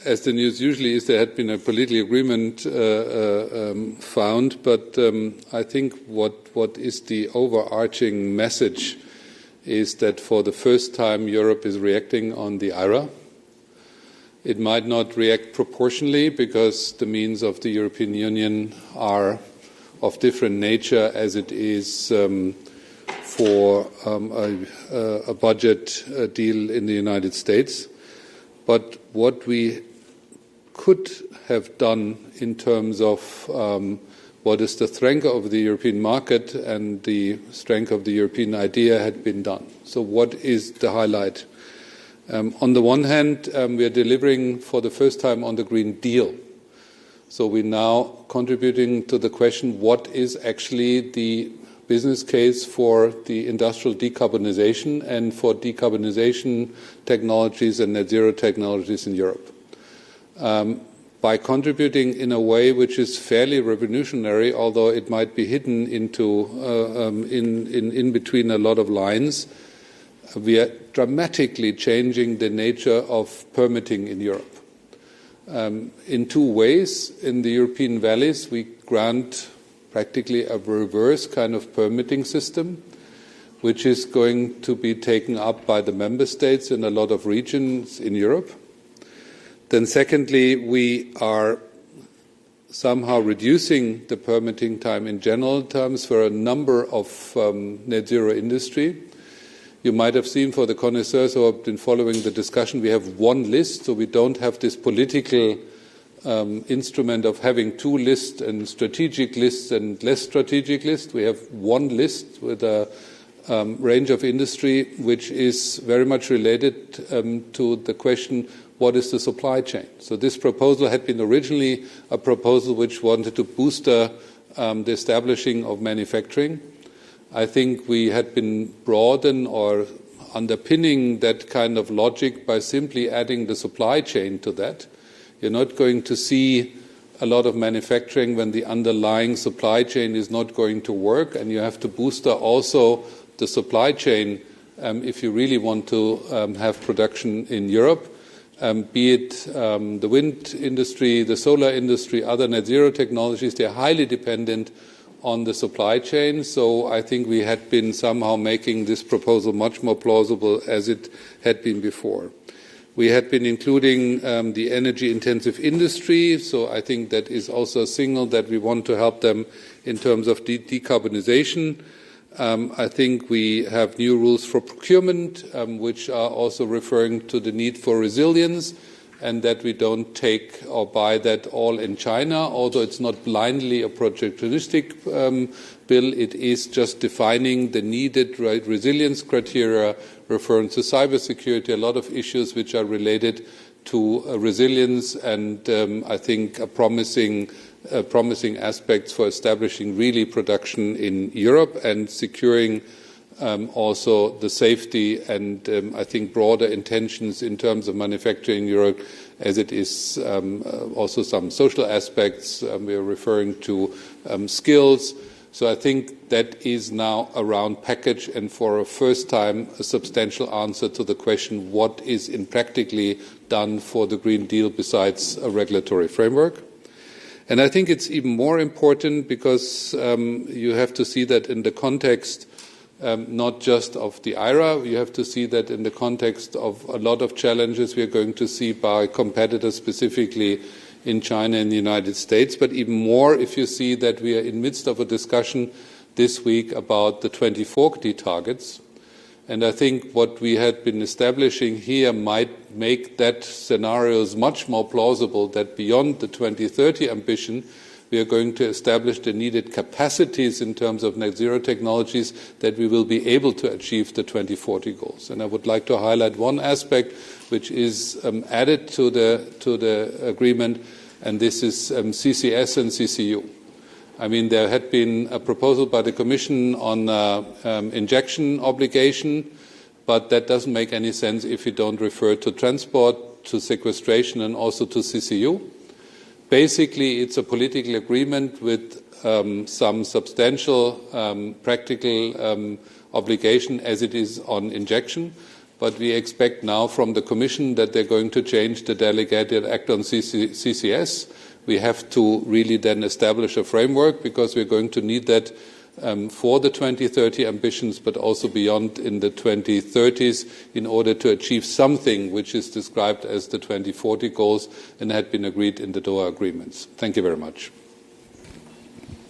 as the news usually is, there had been a political agreement found, but I think what is the overarching message is that for the first time Europe is reacting on the IRA. It might not react proportionally because the means of the European Union are of different nature as it is for a budget deal in the United States. But what we could have done in terms of what is the strength of the European market and the strength of the European idea had been done. So what is the highlight? On the one hand, we are delivering for the first time on the Green Deal. So we're now contributing to the question, what is actually the business case for the industrial decarbonization and for decarbonization technologies and net zero technologies in Europe. By contributing in a way which is fairly revolutionary, although it might be hidden into in between a lot of lines, we are dramatically changing the nature of permitting in Europe. In two ways. In the European valleys, we grant practically a reverse kind of permitting system, which is going to be taken up by the member states in a lot of regions in Europe. Then secondly, we are somehow reducing the permitting time in general terms for a number of net zero industry. You might have seen, for the connoisseurs who have been following the discussion, we have one list, so we don't have this political instrument of having two lists and strategic lists and less strategic lists. We have one list with a range of industry which is very much related to the question, what is the supply chain? So this proposal had been originally a proposal which wanted to boost the establishing of manufacturing. I think we had been broadened or underpinning that kind of logic by simply adding the supply chain to that. You're not going to see a lot of manufacturing when the underlying supply chain is not going to work, and you have to boost also the supply chain if you really want to have production in Europe, be it the wind industry, the solar industry, other net zero technologies. They're highly dependent on the supply chain. So I think we had been somehow making this proposal much more plausible as it had been before. We had been including the energy-intensive industry, so I think that is also a signal that we want to help them in terms of decarbonization. I think we have new rules for procurement, which are also referring to the need for resilience, and that we don't take or buy that all in China. Although it's not blindly a protectionistic bill, it is just defining the needed resilience criteria, referring to cybersecurity, a lot of issues which are related to resilience, and I think promising aspects for establishing really production in Europe and securing also the safety and I think broader intentions in terms of manufacturing in Europe, as it is also some social aspects. We are referring to skills. So I think that is now a round package, and for a first time a substantial answer to the question, what is in practically done for the Green Deal besides a regulatory framework. And I think it's even more important because you have to see that in the context not just of the IRA, you have to see that in the context of a lot of challenges we are going to see by competitors, specifically in China and the United States, but even more if you see that we are in the midst of a discussion this week about the 2040 targets. And I think what we had been establishing here might make that scenarios much more plausible, that beyond the 2030 ambition, we are going to establish the needed capacities in terms of net zero technologies that we will be able to achieve the 2040 goals. And I would like to highlight one aspect which is added to the agreement, and this is CCS and CCU. I mean, there had been a proposal by the Commission on injection obligation, but that doesn't make any sense if you don't refer to transport, to sequestration, and also to CCU. Basically, it's a political agreement with some substantial practical obligation as it is on injection, but we expect now from the Commission that they're going to change the delegated act on CCS. We have to really then establish a framework, because we're going to need that for the 2030 ambitions, but also beyond in the 2030s, in order to achieve something which is described as the 2040 goals and had been agreed in the Doha agreements. Thank you very much.